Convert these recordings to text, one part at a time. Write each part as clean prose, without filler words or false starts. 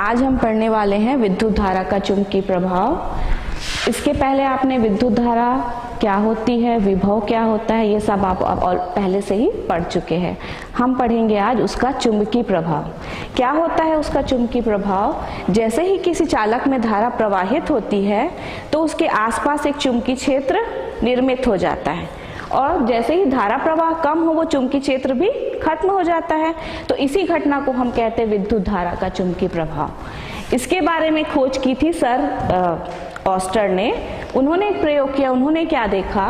आज हम पढ़ने वाले हैं विद्युत धारा का चुंबकीय प्रभाव। इसके पहले आपने विद्युत धारा क्या होती है, विभव क्या होता है, ये सब आप पहले से ही पढ़ चुके हैं। हम पढ़ेंगे आज उसका चुंबकीय प्रभाव। क्या होता है उसका चुंबकीय प्रभाव? जैसे ही किसी चालक में धारा प्रवाहित होती है तो उसके आसपास एक चुंबकीय क्षेत्र निर्मित हो जाता है, और जैसे ही धारा प्रवाह कम हो वो चुंबकीय क्षेत्र भी खत्म हो जाता है। तो इसी घटना को हम कहते हैं विद्युत धारा का चुंबकीय प्रभाव। इसके बारे में खोज की थी सर ऑस्टर ने। उन्होंने एक प्रयोग किया। उन्होंने क्या देखा,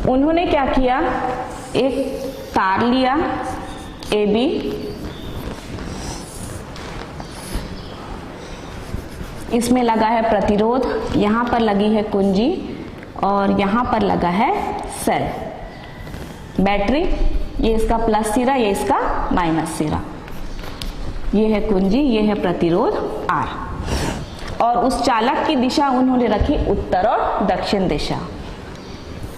उन्होंने क्या किया, एक तार लिया AB, इसमें लगा है प्रतिरोध, यहाँ पर लगी है कुंजी और यहाँ पर लगा है सेल बैटरी। ये इसका प्लस सिरा, ये इसका माइनस सिरा। ये है कुंजी, ये है प्रतिरोध R, और उस चालक की दिशा उन्होंने रखी उत्तर और दक्षिण दिशा।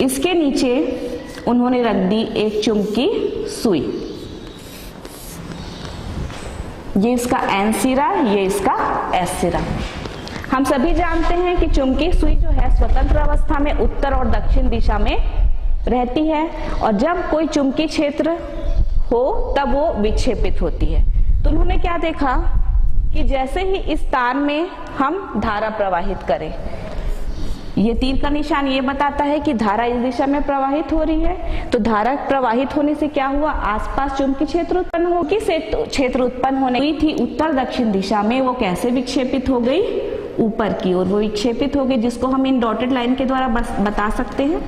इसके नीचे उन्होंने रख दी एक चुंबकीय सुई। ये इसका N सिरा, ये इसका S सिरा। हम सभी जानते हैं कि चुंबकीय सुई जो है स्वतंत्र अवस्था में उत्तर और दक्षिण दिशा में रहती है, और जब कोई चुंबकीय क्षेत्र हो तब वो विक्षेपित होती है। तो उन्होंने क्या देखा कि जैसे ही इस तार में हम धारा प्रवाहित करें, ये तीर का निशान ये बताता है कि धारा इस दिशा में प्रवाहित हो रही है। तो धारा प्रवाहित होने से क्या हुआ, आसपास चुंबकीय क्षेत्र उत्पन्न हो। किस क्षेत्र उत्पन्न होने हुई थी उत्तर दक्षिण दिशा में, वो कैसे विक्षेपित हो गई, ऊपर की ओर वो विक्षेपित हो गई, जिसको हम इन डॉटेड लाइन के द्वारा बता सकते हैं।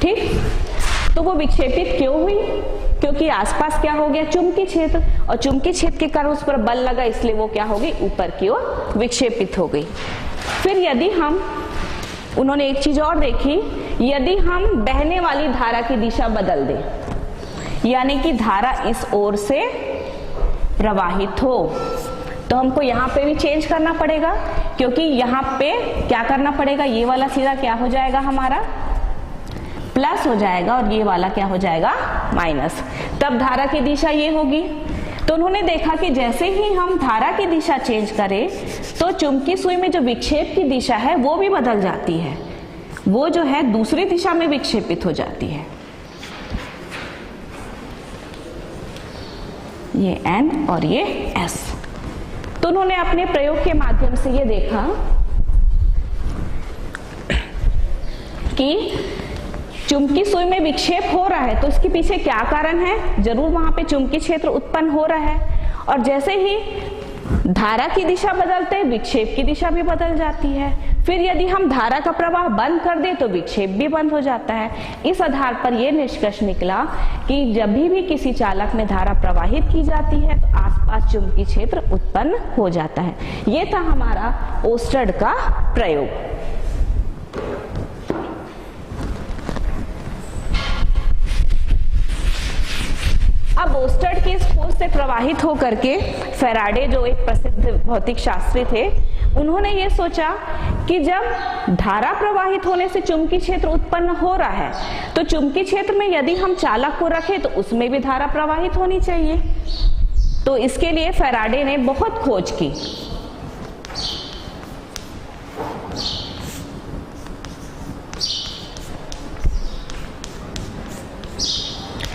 ठीक, तो वो विक्षेपित क्यों हुई? क्योंकि आसपास क्या हो गया, चुंबकीय क्षेत्र, और चुंबकीय क्षेत्र के कारण उस पर बल लगा, इसलिए वो क्या हो गई, ऊपर की ओर विक्षेपित हो गई। फिर यदि हम, उन्होंने एक चीज और देखी, यदि हम बहने वाली धारा की दिशा बदल दें, यानी कि धारा इस ओर से प्रवाहित हो, तो हमको यहाँ पे भी चेंज करना पड़ेगा, क्योंकि यहाँ पे क्या करना पड़ेगा, ये वाला सिरा क्या हो जाएगा हमारा, प्लस हो जाएगा, और ये वाला क्या हो जाएगा, माइनस। तब धारा की दिशा ये होगी। तो उन्होंने देखा कि जैसे ही हम धारा की दिशा चेंज करें तो चुंबकीय सुई में जो विक्षेप की दिशा है वो भी बदल जाती है, वो जो है दूसरी दिशा में विक्षेपित हो जाती है। ये N और ये S। तो उन्होंने अपने प्रयोग के माध्यम से ये देखा कि चुंबकीय सुई में विक्षेप हो रहा है, तो इसके पीछे क्या कारण है, जरूर वहां पे चुंबकीय क्षेत्र उत्पन्न हो रहा है, और जैसे ही धारा की दिशा बदलते हैं विक्षेप की दिशा भी बदल जाती है। फिर यदि हम धारा का प्रवाह बंद कर दें तो विक्षेप भी बंद हो जाता है। इस आधार पर यह निष्कर्ष निकला कि जब भी किसी चालक में धारा प्रवाहित की जाती है तो आसपास चुंबकीय क्षेत्र उत्पन्न हो जाता है। ये था हमारा ओस्टर्ड का प्रयोग। अब ओस्टर्ड की इस खोज से प्रवाहित होकर के फैराडे, जो एक प्रसिद्ध भौतिक शास्त्री थे, उन्होंने ये सोचा कि जब धारा प्रवाहित होने से चुंबकीय क्षेत्र उत्पन्न हो रहा है, तो चुंबकीय क्षेत्र में यदि हम चालक को रखें तो उसमें भी धारा प्रवाहित होनी चाहिए। तो इसके लिए फैराडे ने बहुत खोज की।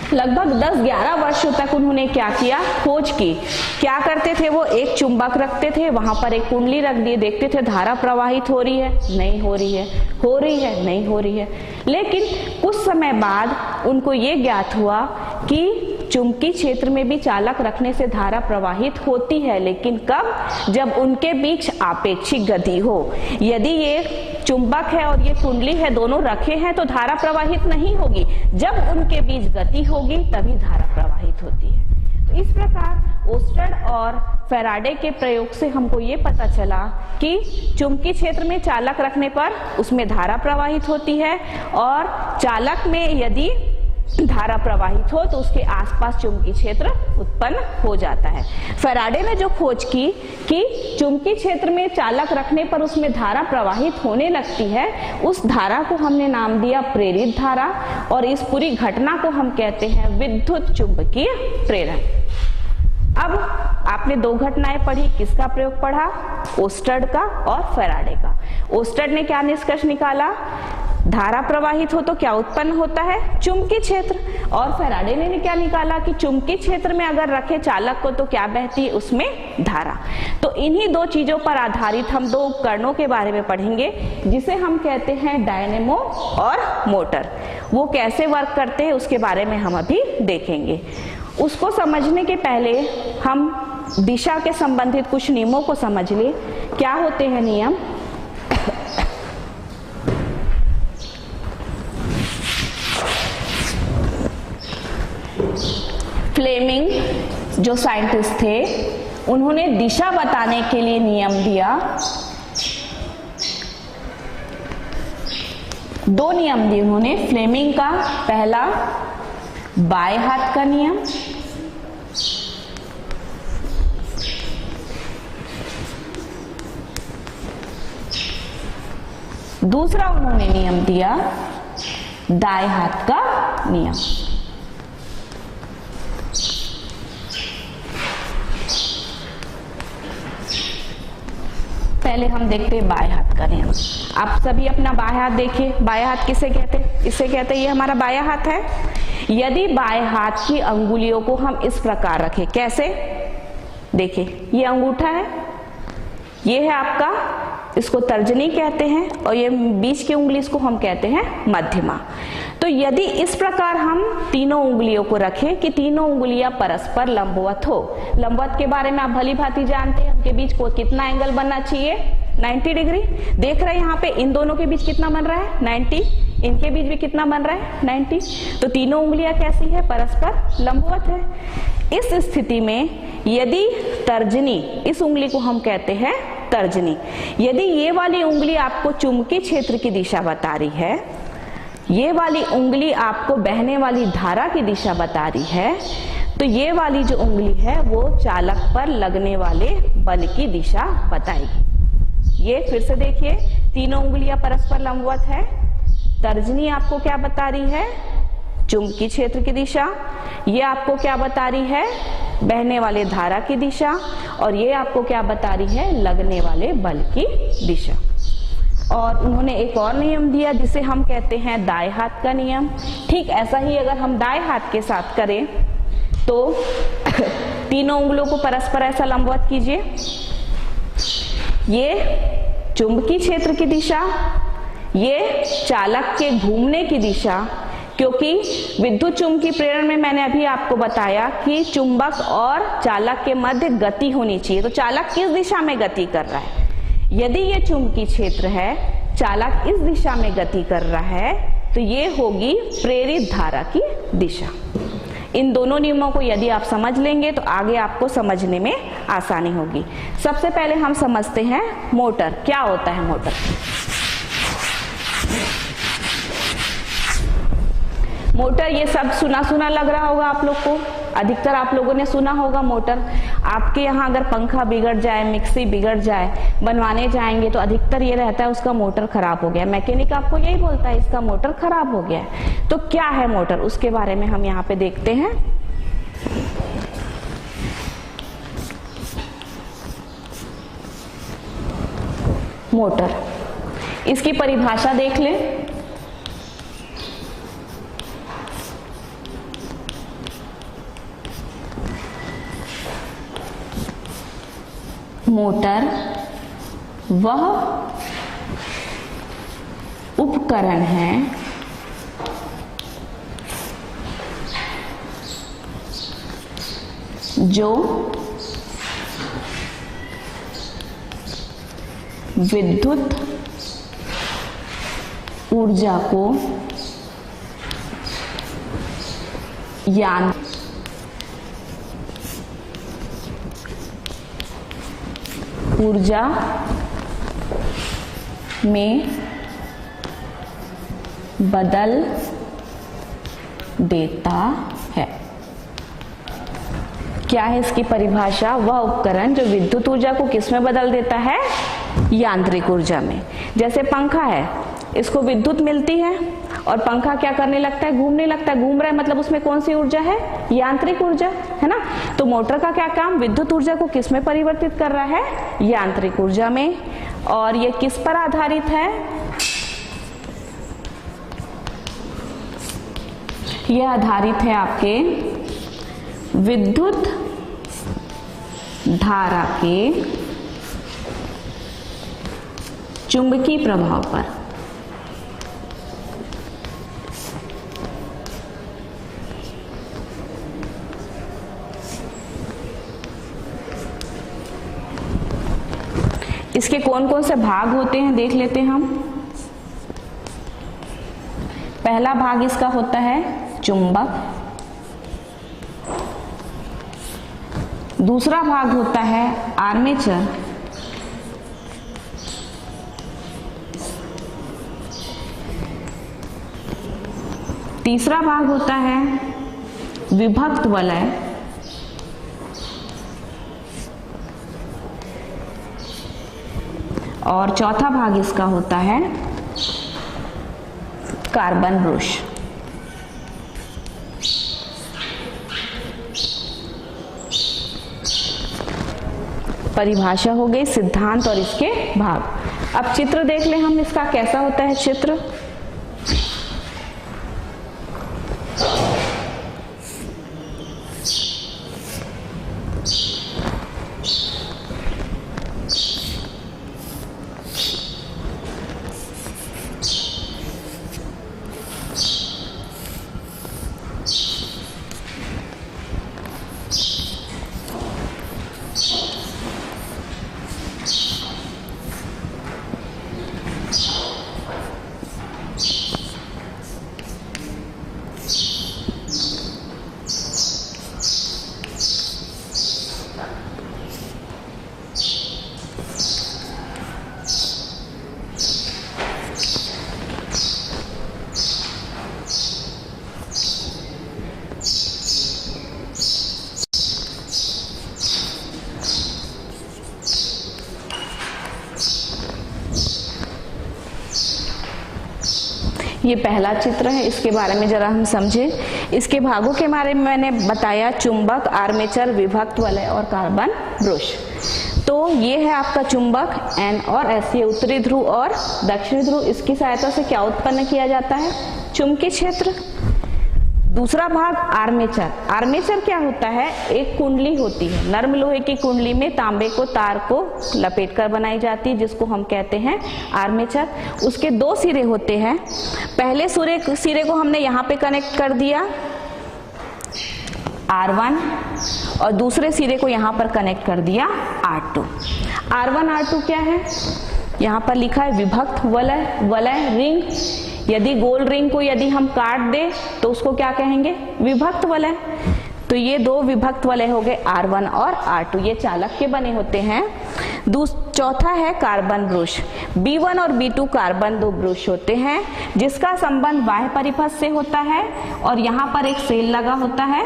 लगभग 10-11 वर्षों तक उन्होंने क्या किया, खोज की। क्या करते थे वो, एक चुंबक रखते थे, वहां पर एक कुंडली रख दिए, देखते थे धारा प्रवाहित हो रही है, नहीं हो रही है, हो रही है, नहीं हो रही है। लेकिन कुछ समय बाद उनको ये ज्ञात हुआ कि चुंबकीय क्षेत्र में भी चालक रखने से धारा प्रवाहित होती है, लेकिन कब, जब उनके बीच आपेक्षिक गति हो। यदि ये चुंबक है और ये कुंडली है, दोनों रखे हैं, तो धारा प्रवाहित नहीं होगी। जब उनके बीच गति होगी तभी धारा प्रवाहित होती है। तो इस प्रकार ओस्टर्ड और फैराडे के प्रयोग से हमको ये पता चला कि चुंबकीय क्षेत्र में चालक रखने पर उसमें धारा प्रवाहित होती है, और चालक में यदि धारा प्रवाहित हो तो उसके आसपास चुंबकीय क्षेत्र उत्पन्न हो जाता है। फैराडे ने जो खोज की कि चुंबकीय क्षेत्र में चालक रखने पर उसमें धारा प्रवाहित होने लगती है, उस धारा को हमने नाम दिया प्रेरित धारा, और इस पूरी घटना को हम कहते हैं विद्युत चुंबकीय प्रेरण। अब आपने दो घटनाएं पढ़ी, किसका प्रयोग पढ़ा? ओस्टर्ड का और फैराडे का। ओस्टर्ड ने क्या निष्कर्ष निकाला? धारा प्रवाहित हो तो क्या उत्पन्न होता है? चुंबकीय क्षेत्र। और फैराडे ने क्या निकाला कि चुंबकीय क्षेत्र में अगर रखे चालक को तो क्या बहती है? उसमें धारा। तो इन्हीं दो चीजों पर आधारित हम दो उपकरणों के बारे में पढ़ेंगे जिसे हम कहते हैं डायनेमो और मोटर। वो कैसे वर्क करते हैं उसके बारे में हम अभी देखेंगे। उसको समझने के पहले हम दिशा के संबंधित कुछ नियमों को समझ ले। क्या होते हैं नियम? फ्लेमिंग जो साइंटिस्ट थे, उन्होंने दिशा बताने के लिए नियम दिया। दो नियम दिए उन्होंने फ्लेमिंग का। पहला बाएं हाथ का नियम, दूसरा उन्होंने नियम दिया दाएं हाथ का नियम। पहले हम देखते हैं बाएं हाथ का नियम। आप सभी अपना बाएं हाथ देखिए। बाएं हाथ किसे कहते हैं? इसे कहते हैं ये हमारा बायां हाथ है। यदि बाएं हाथ की अंगुलियों को हम इस प्रकार रखें, कैसे? देखिए, ये अंगूठा है, ये है आपका, इसको तर्जनी कहते हैं, और ये बीच की उंगली इसको हम कहते हैं मध्यमा। तो यदि इस प्रकार हम तीनों उंगलियों को रखें कि तीनों उंगलियां परस्पर लंबवत हो। लंबवत के बारे में आप भली भांति जानते हैं, उनके बीच को कितना एंगल बनना चाहिए? 90 डिग्री। देख रहे हैं यहाँ पे इन दोनों के बीच कितना बन रहा है? 90। इनके बीच भी कितना बन रहा है? 90। तो तीनों उंगलियां कैसी है? परस्पर लंबवत है। इस स्थिति में यदि तर्जनी, इस उंगली को हम कहते हैं तर्जनी, यदि ये वाली उंगली आपको चुंबकीय क्षेत्र की दिशा बता रही है, ये वाली उंगली आपको बहने वाली धारा की दिशा बता रही है, तो ये वाली जो उंगली है वो चालक पर लगने वाले बल की दिशा बताएगी। ये फिर से देखिए, तीनों उंगलियां परस्पर लंबवत है। तर्जनी आपको क्या बता रही है? चुंबकीय क्षेत्र की दिशा। ये आपको क्या बता रही है? बहने वाले धारा की दिशा। और ये आपको क्या बता रही है? लगने वाले बल की दिशा। और उन्होंने एक और नियम दिया जिसे हम कहते हैं दाएं हाथ का नियम। ठीक ऐसा ही अगर हम दाएं हाथ के साथ करें तो तीनों उंगलियों को परस्पर ऐसा लंबवत कीजिए। ये चुंबकीय क्षेत्र की दिशा, ये चालक के घूमने की दिशा, क्योंकि विद्युत चुंबकीय प्रेरण में मैंने अभी आपको बताया कि चुंबक और चालक के मध्य गति होनी चाहिए। तो चालक किस दिशा में गति कर रहा है? यदि ये चुंबकीय क्षेत्र है, चालक इस दिशा में गति कर रहा है, तो ये होगी प्रेरित धारा की दिशा। इन दोनों नियमों को यदि आप समझ लेंगे तो आगे आपको समझने में आसानी होगी। सबसे पहले हम समझते हैं मोटर। क्या होता है मोटर? मोटर, ये सब सुना सुना लग रहा होगा आप लोग को, अधिकतर आप लोगों ने सुना होगा मोटर। आपके यहाँ अगर पंखा बिगड़ जाए, मिक्सी बिगड़ जाए, बनवाने जाएंगे तो अधिकतर ये रहता है उसका मोटर खराब हो गया। मैकेनिक आपको यही बोलता है इसका मोटर खराब हो गया है। तो क्या है मोटर, उसके बारे में हम यहाँ पे देखते हैं। मोटर, इसकी परिभाषा देख लें। मोटर वह उपकरण है जो विद्युत ऊर्जा को यानी ऊर्जा में बदल देता है। क्या है इसकी परिभाषा? वह उपकरण जो विद्युत ऊर्जा को किस में बदल देता है? यांत्रिक ऊर्जा में। जैसे पंखा है, इसको विद्युत मिलती है और पंखा क्या करने लगता है? घूमने लगता है। घूम रहा है मतलब उसमें कौन सी ऊर्जा है? यांत्रिक ऊर्जा, है ना। तो मोटर का क्या काम? विद्युत ऊर्जा को किस में परिवर्तित कर रहा है? यांत्रिक ऊर्जा में। और ये किस पर आधारित है? यह आधारित है आपके विद्युत धारा के चुंबकीय प्रभाव पर। इसके कौन कौन से भाग होते हैं देख लेते हैं हम। पहला भाग इसका होता है चुंबक, दूसरा भाग होता है आर्मेचर, तीसरा भाग होता है विभक्त वलय, और चौथा भाग इसका होता है कार्बन ब्रश। परिभाषा हो गई, सिद्धांत और इसके भाग। अब चित्र देख ले हम, इसका कैसा होता है चित्र। ये पहला चित्र है, इसके बारे में जरा हम समझे। इसके भागों के बारे में मैंने बताया, चुंबक, आर्मेचर, विभक्त वलय और कार्बन ब्रश। तो ये है आपका चुंबक N और S, ये उत्तरी ध्रुव और दक्षिणी ध्रुव। इसकी सहायता से क्या उत्पन्न किया जाता है? चुंबकीय क्षेत्र। दूसरा भाग आर्मेचर। आर्मेचर क्या होता है? एक कुंडली होती है, नर्म लोहे की कुंडली में तांबे को तार को लपेटकर बनाई जाती है, जिसको हम कहते हैं आर्मेचर। उसके दो सिरे होते हैं। पहले सिरे को हमने यहाँ पे कनेक्ट कर दिया R1 और दूसरे सिरे को यहाँ पर कनेक्ट कर दिया R2। R1 R2 क्या है? यहाँ पर लिखा है विभक्त वलय रिंग। यदि गोल रिंग को यदि हम काट दे तो उसको क्या कहेंगे? विभक्त वलय। तो ये दो विभक्त वलय हो गए R1 और R2, ये चालक के बने होते हैं। चौथा है कार्बन ब्रश। B1 और B2 कार्बन दो ब्रश होते हैं, जिसका संबंध बाह्य परिपथ से होता है और यहाँ पर एक सेल लगा होता है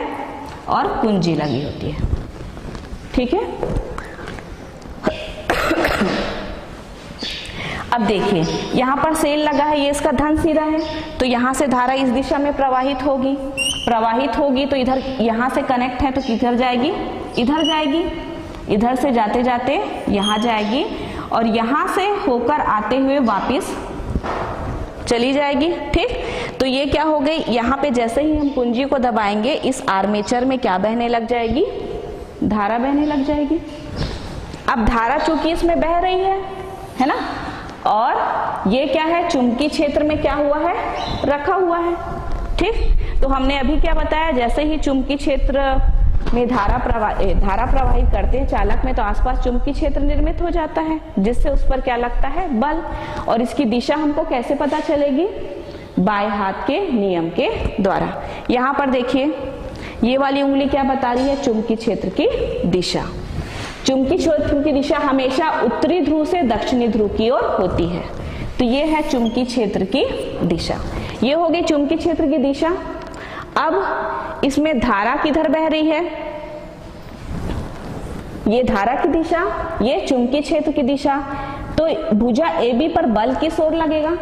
और कुंजी लगी होती है। ठीक है। अब देखिए, यहाँ पर सेल लगा है, ये इसका धन सिरा है, तो यहाँ से धारा इस दिशा में प्रवाहित होगी तो इधर यहाँ से कनेक्ट है तो किधर जाएगी? इधर जाएगी। इधर से जाते जाते यहाँ जाएगी और यहाँ से होकर आते हुए वापस चली जाएगी। ठीक, तो ये क्या हो गई? यहाँ पे जैसे ही हम कुंजी को दबाएंगे, इस आर्मेचर में क्या बहने लग जाएगी? धारा बहने लग जाएगी। अब धारा चूंकि इसमें बह रही है ना, और ये क्या है? चुंबकीय क्षेत्र में क्या हुआ है? रखा हुआ है। ठीक, तो हमने अभी क्या बताया? जैसे ही चुंबकीय क्षेत्र में धारा प्रवाहित करते हैं चालक में, तो आसपास चुंबकीय क्षेत्र निर्मित हो जाता है, जिससे उस पर क्या लगता है? बल। और इसकी दिशा हमको कैसे पता चलेगी? बाएं हाथ के नियम के द्वारा। यहाँ पर देखिए, ये वाली उंगली क्या बता रही है? चुंबकीय क्षेत्र की दिशा। चुंबकीय क्षेत्र की दिशा हमेशा उत्तरी ध्रुव से दक्षिणी ध्रुव की ओर होती है। तो ये है चुंबकीय क्षेत्र की दिशा। ये हो गई चुंबकीय क्षेत्र की दिशा। अब इसमें धारा किधर बह रही है, ये धारा की दिशा, ये चुंबकीय क्षेत्र की दिशा। तो भुजा AB पर बल किस ओर लगेगा,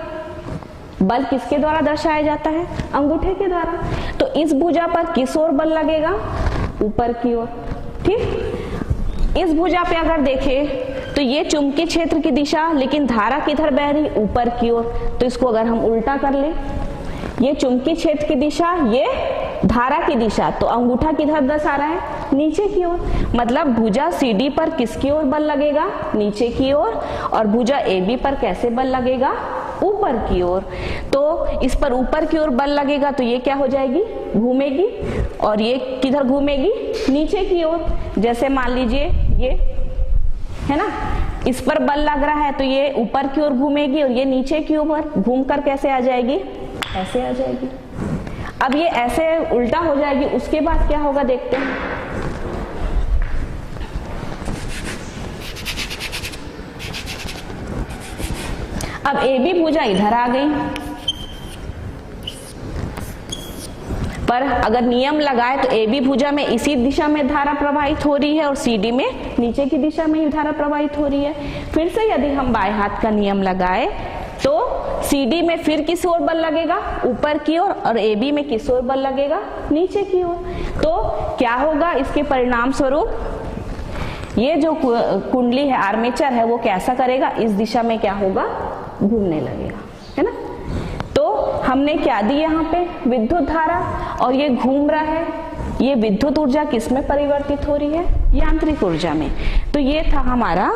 बल किसके द्वारा दर्शाया जाता है, अंगूठे के द्वारा। तो इस भुजा पर किस ओर बल लगेगा, ऊपर की ओर। ठीक, इस भुजा पे अगर देखें तो ये चुंबकीय क्षेत्र की दिशा, लेकिन धारा किधर बह रही, ऊपर की ओर। तो इसको अगर हम उल्टा कर ले, ये चुंबकीय क्षेत्र की दिशा, ये धारा की दिशा, तो अंगूठा किधर दर्शा रहा है, नीचे की ओर। मतलब भुजा CD पर किसकी ओर बल लगेगा, नीचे की ओर, और भुजा AB पर कैसे बल लगेगा, ऊपर की ओर। तो इस पर ऊपर की ओर बल लगेगा तो ये क्या हो जाएगी, घूमेगी, और ये किधर घूमेगी, नीचे की ओर। जैसे मान लीजिए ये है ना, इस पर बल लग रहा है तो ये ऊपर की ओर घूमेगी और ये नीचे की ओर घूमकर कैसे आ जाएगी, ऐसे आ जाएगी। अब ये ऐसे उल्टा हो जाएगी, उसके बाद क्या होगा देखते हैं। अब AB भुजा इधर आ गई, पर अगर नियम लगाए तो AB भुजा में इसी दिशा में धारा प्रवाहित हो रही है और CD में नीचे की दिशा में ही धारा प्रवाहित हो रही है। फिर से यदि हम बाएं हाथ का नियम लगाए तो CD में फिर किस ओर बल लगेगा, ऊपर की ओर, और AB में किस ओर बल लगेगा, नीचे की ओर। तो क्या होगा इसके परिणाम स्वरूप, ये जो कुंडली है, आर्मेचर है, वो कैसा करेगा, इस दिशा में क्या होगा, घूमने लगेगा, है ना। तो हमने क्या दी यहाँ पे, विद्युत धारा, और ये घूम रहा है। ये विद्युत ऊर्जा किस में परिवर्तित हो रही है, यांत्रिक ऊर्जा में। तो ये था हमारा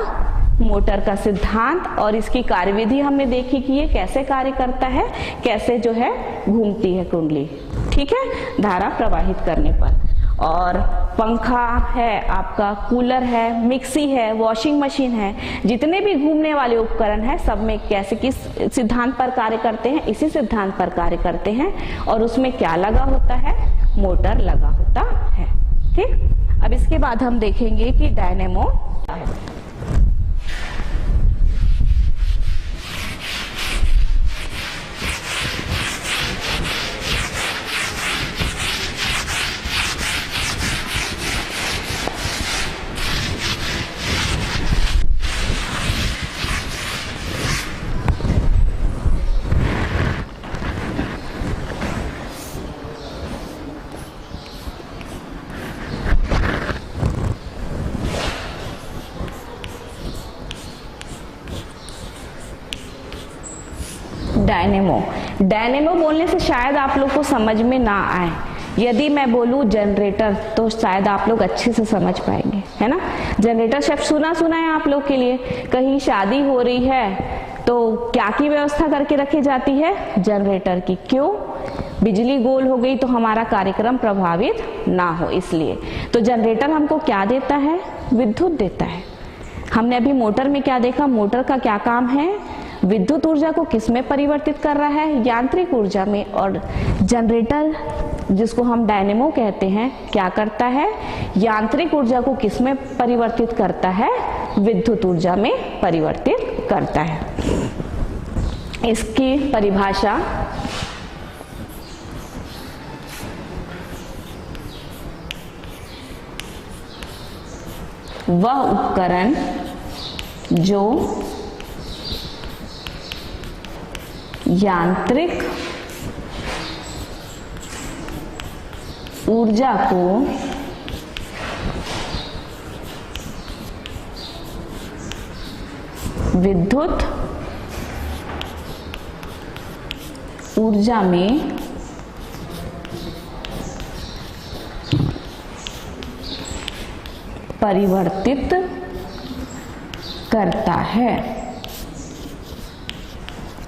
मोटर का सिद्धांत, और इसकी कार्यविधि हमने देखी कि ये कैसे कार्य करता है, कैसे जो है घूमती है कुंडली, ठीक है, धारा प्रवाहित करने पर। और पंखा है आपका, कूलर है, मिक्सी है, वॉशिंग मशीन है, जितने भी घूमने वाले उपकरण हैं, सब में कैसे किस सिद्धांत पर कार्य करते हैं, इसी सिद्धांत पर कार्य करते हैं। और उसमें क्या लगा होता है, मोटर लगा होता है। ठीक, अब इसके बाद हम देखेंगे कि डायनेमो क्या है। डायनेमो, डायनेमो बोलने से शायद आप लोग को समझ में ना आए। यदि मैं बोलूं जनरेटर तो शायद आप लोग अच्छे से समझ पाएंगे, है ना। जनरेटर शब्द सुना सुना है आप लोग के लिए। कहीं शादी हो रही है तो क्या की व्यवस्था करके रखी जाती है, जनरेटर की। क्यों, बिजली गोल हो गई तो हमारा कार्यक्रम प्रभावित ना हो, इसलिए। तो जनरेटर हमको क्या देता है, विद्युत देता है। हमने अभी मोटर में क्या देखा, मोटर का क्या काम है, विद्युत ऊर्जा को किस में परिवर्तित कर रहा है, यांत्रिक ऊर्जा में। और जनरेटर जिसको हम डायनेमो कहते हैं, क्या करता है, यांत्रिक ऊर्जा को किस में परिवर्तित करता है, विद्युत ऊर्जा में परिवर्तित करता है। इसकी परिभाषा वह उपकरण जो यांत्रिक ऊर्जा को विद्युत ऊर्जा में परिवर्तित करता है,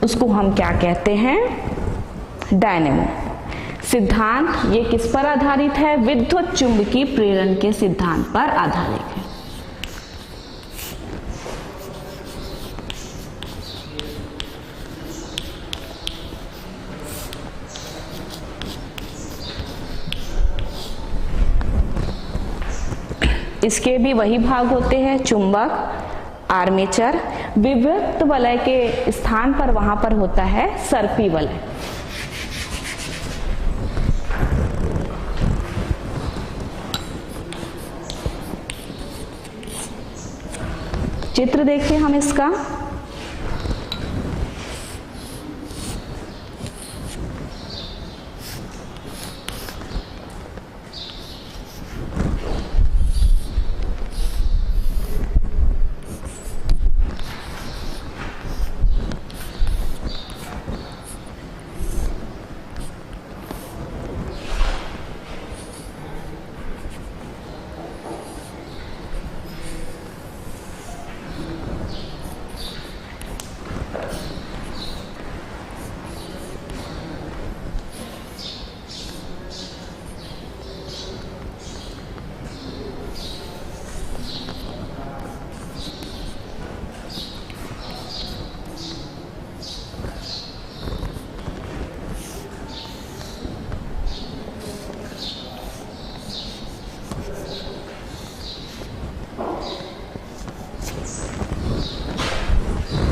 उसको हम क्या कहते हैं, डायनेमो। सिद्धांत ये किस पर आधारित है, विद्युत चुंबकीय प्रेरण के सिद्धांत पर आधारित है। इसके भी वही भाग होते हैं, चुंबक, आर्मेचर। विभक्त वलय के स्थान पर वहां पर होता है सर्पी वलय। चित्र देखिए हम इसका।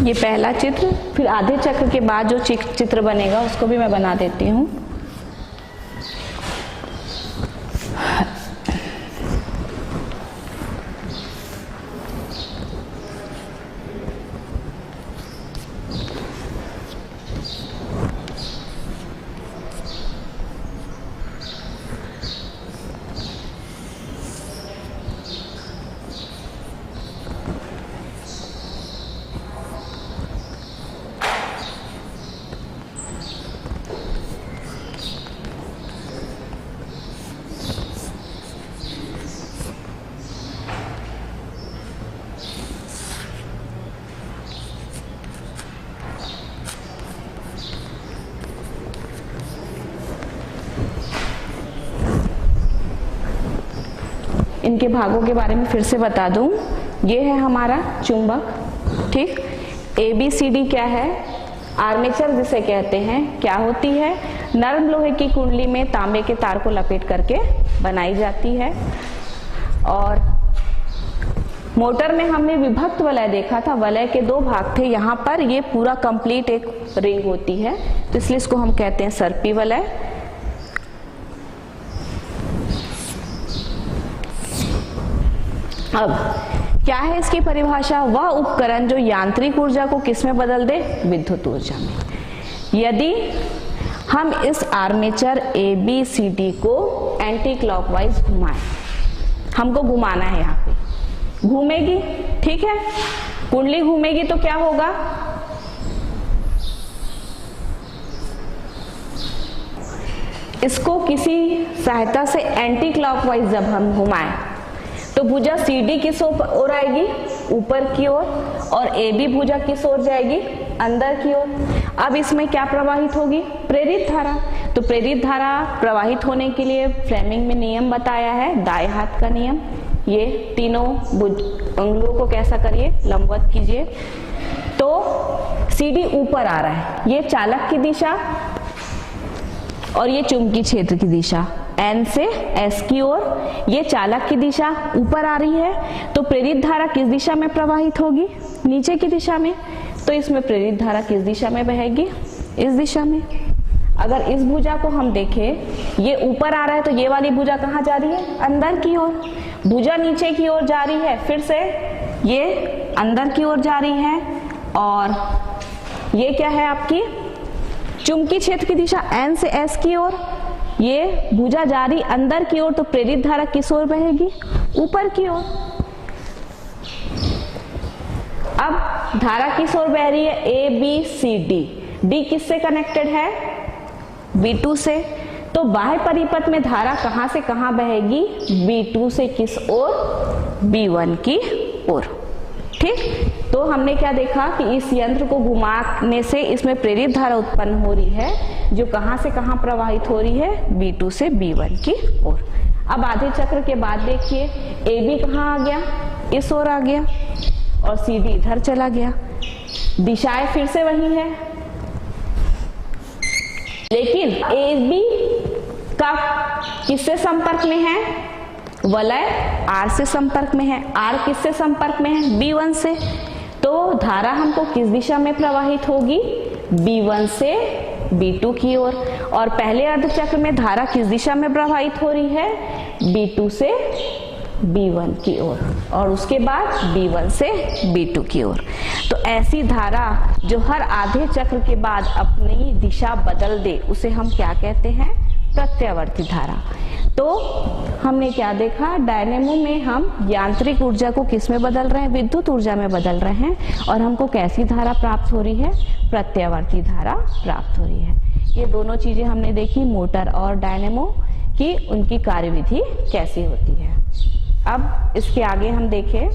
ये पहला चित्र, फिर आधे चक्र के बाद जो चित्र बनेगा उसको भी मैं बना देती हूँ। इनके भागों के बारे में फिर से बता दूं। ये है हमारा चुंबक, ठीक। ABCD क्या है? आर्मेचर जिसे कहते हैं, क्या होती है? नरम लोहे की कुंडली में तांबे के तार को लपेट करके बनाई जाती है। और मोटर में हमने विभक्त वलय देखा था, वलय के दो भाग थे। यहाँ पर ये पूरा कंप्लीट एक रिंग होती है, तो इसलिए इसको हम कहते हैं सर्पी वलय। अब क्या है इसकी परिभाषा? वह उपकरण जो यांत्रिक ऊर्जा को किस में बदल दे? विद्युत ऊर्जा में। यदि हम इस आर्मेचर ABCD को एंटी क्लॉकवाइज घुमाएं, हमको घुमाना है, यहाँ पे घूमेगी, ठीक है, कुंडली घूमेगी तो क्या होगा? इसको किसी सहायता से एंटी क्लॉकवाइज जब हम घुमाएं तो भुजा CD किस ओर आएगी? ऊपर की ओर। और AB भुजा किस ओर जाएगी? अंदर की ओर। अब इसमें क्या प्रवाहित होगी? प्रेरित धारा। तो प्रेरित धारा प्रवाहित होने के लिए फ्लेमिंग में नियम बताया है, दाएं हाथ का नियम। ये तीनों अंगुलों को कैसा करिए? लंबवत कीजिए। तो CD ऊपर आ रहा है, ये चालक की दिशा और ये चुंबकीय क्षेत्र की दिशा N से S की ओर। ये चालक की दिशा ऊपर आ रही है, तो प्रेरित धारा किस दिशा में प्रवाहित होगी? नीचे की दिशा में। तो इसमें प्रेरित धारा किस दिशा में बहेगी? इस दिशा में। अगर इस भुजा को हम देखें, ये ऊपर आ रहा है तो ये वाली भुजा कहाँ जा रही है? अंदर की ओर। भुजा नीचे की ओर जा रही है, फिर से ये अंदर की ओर जा रही है। और ये क्या है आपकी? चुंबकीय क्षेत्र की दिशा N से S की ओर। ये भुजा जा रही अंदर की ओर, तो प्रेरित धारा किस ओर बहेगी? ऊपर की ओर। अब धारा किस ओर बह रही है? ABCD। D किससे कनेक्टेड है? B2 से। तो बाह्य परिपथ में धारा कहां से कहां बहेगी? B2 से किस ओर? B1 की ओर, ठीक। तो हमने क्या देखा कि इस यंत्र को घुमाने से इसमें प्रेरित धारा उत्पन्न हो रही है, जो कहां से कहां प्रवाहित हो रही है? B2 से B1 की ओर। अब आधे चक्र के बाद देखिए, AB कहां आ गया? इस ओर आ गया, और CD इधर चला गया। दिशाएं फिर से वही है, लेकिन AB का किससे संपर्क में है? वलय R से संपर्क में है। R किससे संपर्क में है? B1 से। तो धारा हमको किस दिशा में प्रवाहित होगी? B1 से B2 की ओर। और पहले अर्धचक्र में धारा किस दिशा में प्रवाहित हो रही है? B2 से B1 की ओर। और उसके बाद B1 से B2 की ओर। तो ऐसी धारा जो हर आधे चक्र के बाद अपनी दिशा बदल दे उसे हम क्या कहते हैं? प्रत्यावर्ती धारा। तो हमने क्या देखा, डायनेमो में हम यांत्रिक ऊर्जा को किस में बदल रहे हैं? विद्युत ऊर्जा में बदल रहे हैं, और हमको कैसी धारा प्राप्त हो रही है? प्रत्यावर्ती धारा प्राप्त हो रही है। ये दोनों चीजें हमने देखी, मोटर और डायनेमो की उनकी कार्यविधि कैसी होती है। अब इसके आगे हम देखें,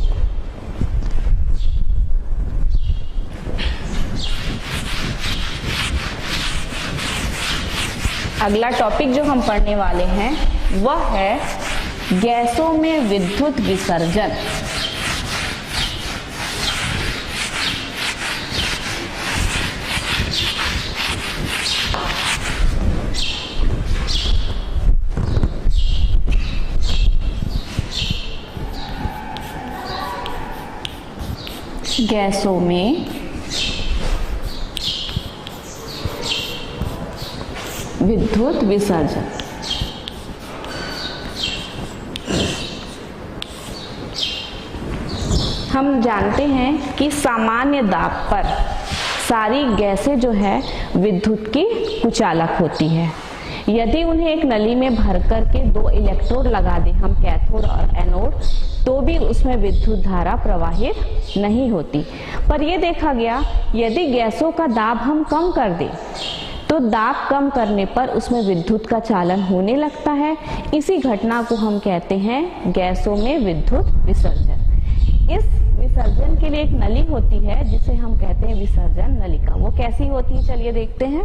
अगला टॉपिक जो हम पढ़ने वाले हैं वह है गैसों में विद्युत विसर्जन। गैसों में विद्युत विसर्जन। हम जानते हैं कि सामान्य दाब पर सारी गैसें जो है विद्युत की कुचालक होती है। यदि उन्हें एक नली में भर करके 2 इलेक्ट्रोड लगा दें हम, कैथोड और एनोड, तो भी उसमें विद्युत धारा प्रवाहित नहीं होती। पर यह देखा गया यदि गैसों का दाब हम कम कर दें तो दाब कम करने पर उसमें विद्युत का चालन होने लगता है। इसी घटना को हम कहते हैं गैसों में विद्युत विसर्जन। इस विसर्जन के लिए एक नली होती है जिसे हम कहते हैं विसर्जन नलिका। वो कैसी होती है, चलिए देखते हैं।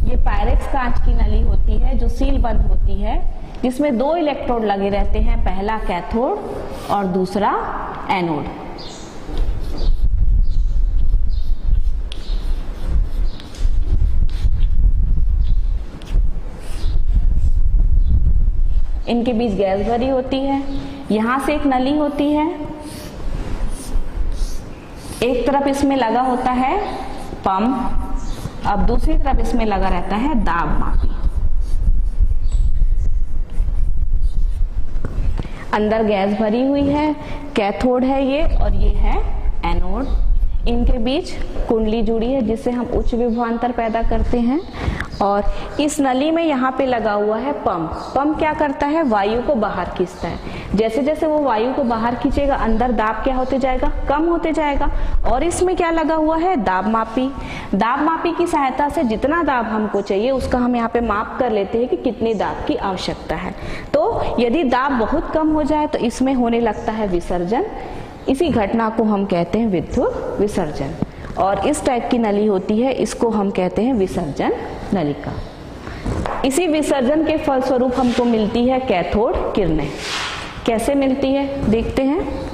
ये पायरेक्स कांच की नली होती है जो सील बंद होती है, जिसमें 2 इलेक्ट्रोड लगे रहते हैं, पहला कैथोड और दूसरा एनोड। इनके बीच गैस भरी होती है। यहां से एक नली होती है, एक तरफ इसमें लगा होता है पंप, अब दूसरी तरफ इसमें लगा रहता है दाब मापी। अंदर गैस भरी हुई है, कैथोड है ये और ये है एनोड। इनके बीच कुंडली जुड़ी है जिससे हम उच्च विभवांतर पैदा करते हैं। और इस नली में यहाँ पे लगा हुआ है पंप। पंप क्या करता है? वायु को बाहर खींचता है। जैसे जैसे वो वायु को बाहर खींचेगा अंदर दाब क्या होते जाएगा? कम होते जाएगा। और इसमें क्या लगा हुआ है? दाब मापी। दाब मापी की सहायता से जितना दाब हमको चाहिए उसका हम यहाँ पे माप कर लेते हैं कि कितने दाब की आवश्यकता है। तो यदि दाब बहुत कम हो जाए तो इसमें होने लगता है विसर्जन। इसी घटना को हम कहते हैं विद्युत विसर्जन। और इस टाइप की नली होती है, इसको हम कहते हैं विसर्जन नलिका। इसी विसर्जन के फलस्वरूप हमको मिलती है कैथोड किरणें। कैसे मिलती है देखते हैं।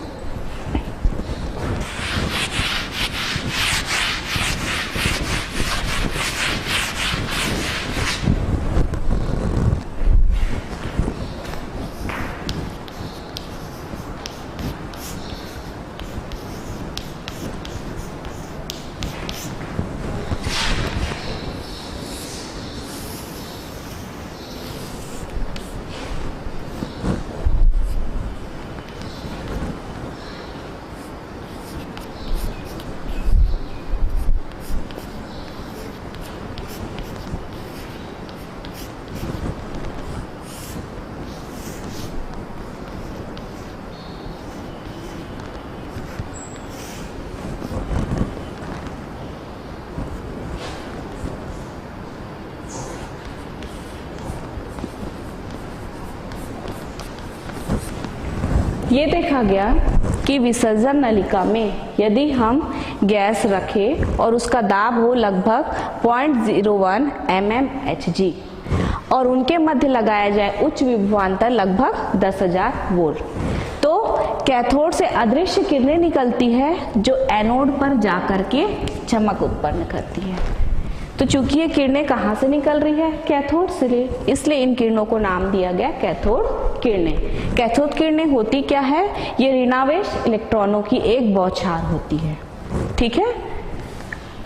ये देखा गया कि विसर्जन नलिका में यदि हम गैस रखें और उसका दाब हो लगभग 0.01 mmHg और उनके मध्य लगाया जाए उच्च विभवांतर लगभग 10,000 वोल्ट, तो कैथोड से अदृश्य किरणें निकलती है जो एनोड पर जाकर के चमक उत्पन्न करती है। तो चूंकि ये किरणें कहाँ से निकल रही है? कैथोड से, इसलिए इन किरणों को नाम दिया गया कैथोड किरणें। कैथोड किरणें होती क्या है? ये ऋणावेश इलेक्ट्रॉनों की एक बौछार होती है, ठीक है।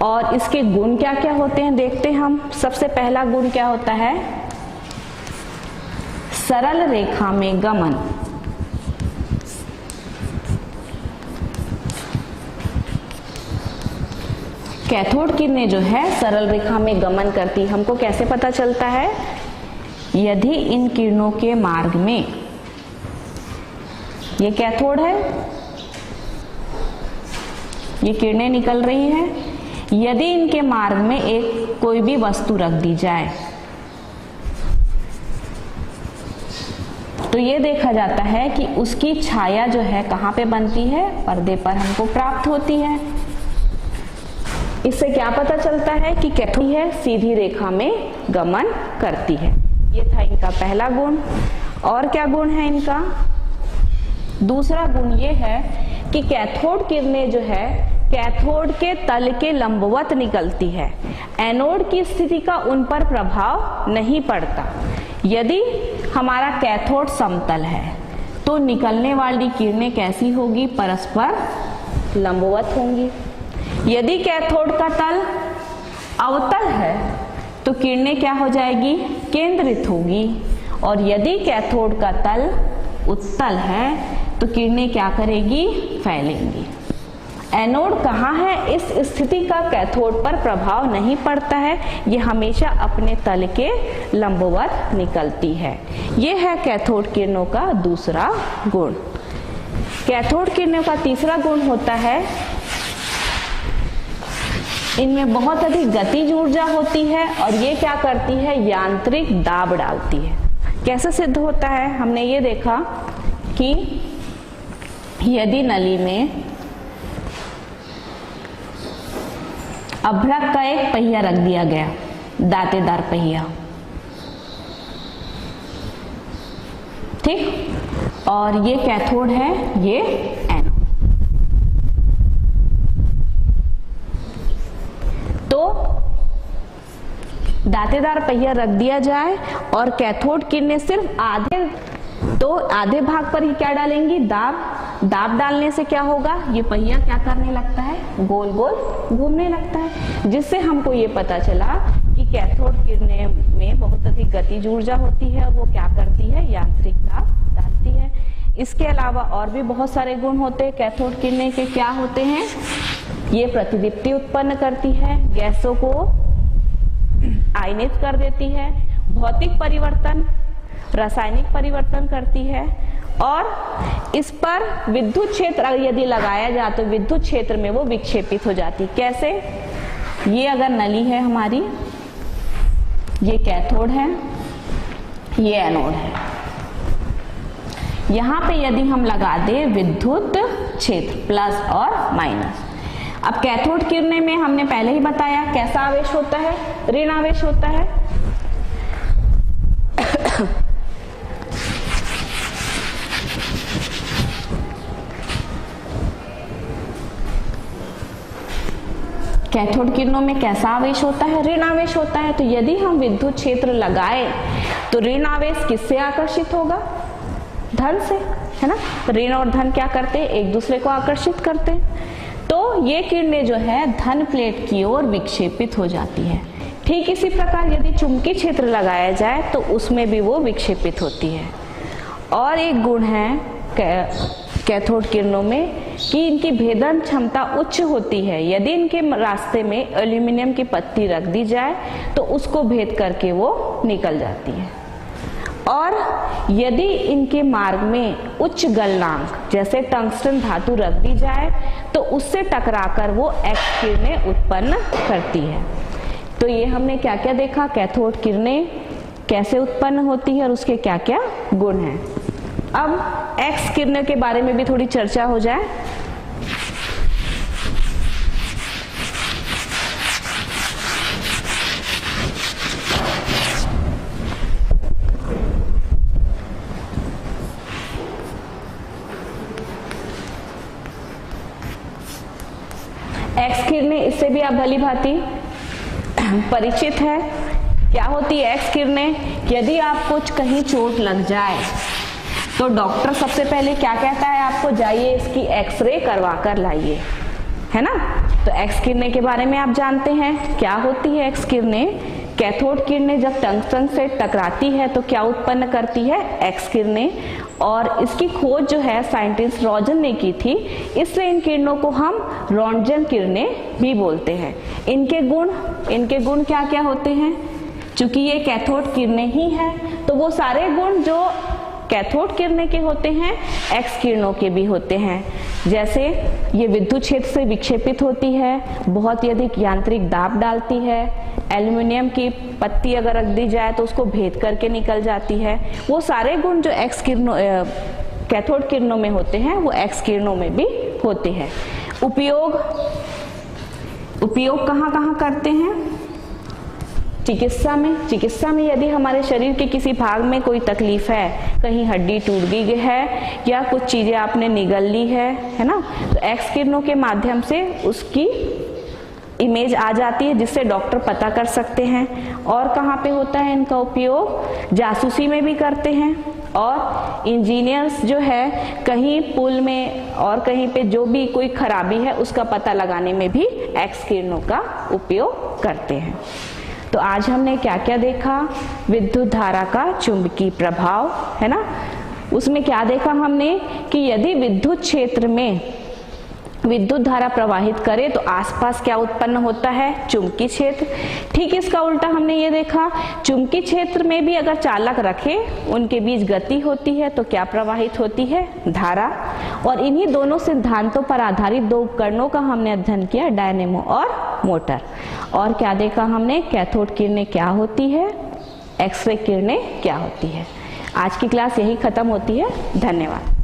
और इसके गुण क्या क्या होते हैं देखते हैं हम। सबसे पहला गुण क्या होता है? सरल रेखा में गमन। कैथोड किरणें जो है सरल रेखा में गमन करती। हमको कैसे पता चलता है? यदि इन किरणों के मार्ग में, ये कैथोड है, ये किरणें निकल रही हैं, यदि इनके मार्ग में एक कोई भी वस्तु रख दी जाए तो ये देखा जाता है कि उसकी छाया जो है कहाँ पे बनती है? पर्दे पर हमको प्राप्त होती है। इससे क्या पता चलता है कि कैथोड है सीधी रेखा में गमन करती है। ये था इनका पहला गुण। और क्या गुण है इनका? दूसरा गुण ये है कि कैथोड किरणें जो है कैथोड के तल के लंबवत निकलती है। एनोड की स्थिति का उन पर प्रभाव नहीं पड़ता। यदि हमारा कैथोड समतल है तो निकलने वाली किरणें कैसी होगी? परस्पर लंबवत होंगी। यदि कैथोड का तल अवतल है तो किरणें क्या हो जाएगी? केंद्रित होगी। और यदि कैथोड का तल उत्तल है तो किरणें क्या करेगी? फैलेंगी। एनोड कहाँ है? इस स्थिति का कैथोड पर प्रभाव नहीं पड़ता है, ये हमेशा अपने तल के लंबवत निकलती है। ये है कैथोड किरणों का दूसरा गुण। कैथोड किरणों का तीसरा गुण होता है इनमें बहुत अधिक गतिज ऊर्जा होती है और ये क्या करती है? यांत्रिक दाब डालती है। कैसे सिद्ध होता है? हमने ये देखा कि यदि नली में अभ्रक का एक पहिया रख दिया गया, दांतेदार पहिया, ठीक, और ये कैथोड है, ये एनोड। तो दांतेदार पहिया रख दिया जाए और कैथोड किरणें सिर्फ आधे भाग पर ही क्या डालेंगी? दाब डालने से क्या होगा? ये पहिया क्या करने लगता है? गोल गोल घूमने लगता है, जिससे हमको ये पता चला कि कैथोड किरणें में बहुत अधिक गतिज ऊर्जा होती है और वो क्या करती है? यांत्रिक दाब डालती है। इसके अलावा और भी बहुत सारे गुण होते हैं कैथोड किरणें के। क्या होते हैं? ये प्रतिदीप्ति उत्पन्न करती है, गैसों को आयनित कर देती है, भौतिक परिवर्तन, रासायनिक परिवर्तन करती है, और इस पर विद्युत क्षेत्र यदि लगाया जाए तो विद्युत क्षेत्र में वो विक्षेपित हो जाती। कैसे? ये अगर नली है हमारी, ये कैथोड है, ये एनोड है, यहां पे यदि हम लगा दे विद्युत क्षेत्र प्लस और माइनस। अब कैथोड किरणें में हमने पहले ही बताया कैसा आवेश होता है? ऋण आवेश होता है। कैथोड किरणों में कैसा आवेश होता है? ऋण आवेश होता है। तो यदि हम विद्युत क्षेत्र लगाए तो ऋण आवेश किससे आकर्षित होगा? धन से, है ना। ऋण और धन क्या करते हैं? एक दूसरे को आकर्षित करते हैं। तो ये किरणें जो है धन प्लेट की ओर विक्षेपित हो जाती है। ठीक इसी प्रकार यदि चुंबकीय क्षेत्र लगाया जाए तो उसमें भी वो विक्षेपित होती है। और एक गुण है कैथोड किरणों में कि इनकी भेदन क्षमता उच्च होती है। यदि इनके रास्ते में एल्यूमिनियम की पत्ती रख दी जाए तो उसको भेद करके वो निकल जाती है। और यदि इनके मार्ग में उच्च गलनांक जैसे टंगस्टन धातु रख दी जाए तो उससे टकराकर वो एक्स किरणें उत्पन्न करती है। तो ये हमने क्या क्या देखा? कैथोड किरणें कैसे उत्पन्न होती है और उसके क्या क्या गुण हैं। अब एक्स किरणें के बारे में भी थोड़ी चर्चा हो जाए। एक्स किरणें, इससे भी आप भली भांति परिचित है। क्या होती है एक्स किरणें? यदि आपको कहीं चोट लग जाए तो डॉक्टर सबसे पहले क्या कहता है आपको? जाइए इसकी एक्सरे करवा कर लाइए, है ना। तो एक्स किरणें के बारे में आप जानते हैं। क्या होती है एक्स किरणें? कैथोड किरणें जब टंगस्टन से टकराती है तो क्या उत्पन्न करती है, एक्स किरणें। और इसकी खोज जो है साइंटिस्ट रॉजन ने की थी, इसलिए इन किरणों को हम रोंटगन किरणें भी बोलते हैं। इनके गुण क्या क्या होते हैं, चूंकि ये कैथोड किरणें ही हैं तो वो सारे गुण जो कैथोड किरणें के होते हैं एक्स किरणों के भी होते हैं। जैसे ये विद्युत क्षेत्र से विक्षेपित होती है, बहुत ही अधिक यांत्रिक दाब डालती है, एल्युमिनियम की पत्ती अगर रख दी जाए तो उसको भेद करके निकल जाती है। वो सारे गुण जो एक्स किरणों कैथोड किरणों में होते हैं वो एक्स किरणों में भी होते हैं। उपयोग कहाँ कहाँ करते हैं, चिकित्सा में यदि हमारे शरीर के किसी भाग में कोई तकलीफ है, कहीं हड्डी टूट गई है या कुछ चीजें आपने निगल ली है ना, तो एक्स किरणों के माध्यम से उसकी इमेज आ जाती है जिससे डॉक्टर पता कर सकते हैं। और कहाँ पे होता है इनका उपयोग, जासूसी में भी करते हैं, और इंजीनियर्स जो है कहीं पुल में और कहीं पे जो भी कोई खराबी है उसका पता लगाने में भी एक्स किरणों का उपयोग करते हैं। तो आज हमने क्या क्या देखा, विद्युत धारा का चुंबकीय प्रभाव, है ना। उसमें क्या देखा हमने कि यदि विद्युत क्षेत्र में विद्युत धारा प्रवाहित करे तो आसपास क्या उत्पन्न होता है, चुंबकीय क्षेत्र। ठीक इसका उल्टा हमने ये देखा, चुंबकीय क्षेत्र में भी अगर चालक रखे उनके बीच गति होती है तो क्या प्रवाहित होती है, धारा। और इन्हीं दोनों सिद्धांतों पर आधारित दो उपकरणों का हमने अध्ययन किया, डायनेमो और मोटर। और क्या देखा हमने, कैथोड किरणें क्या होती है, एक्सरे किरणें क्या होती है। आज की क्लास यही खत्म होती है। धन्यवाद।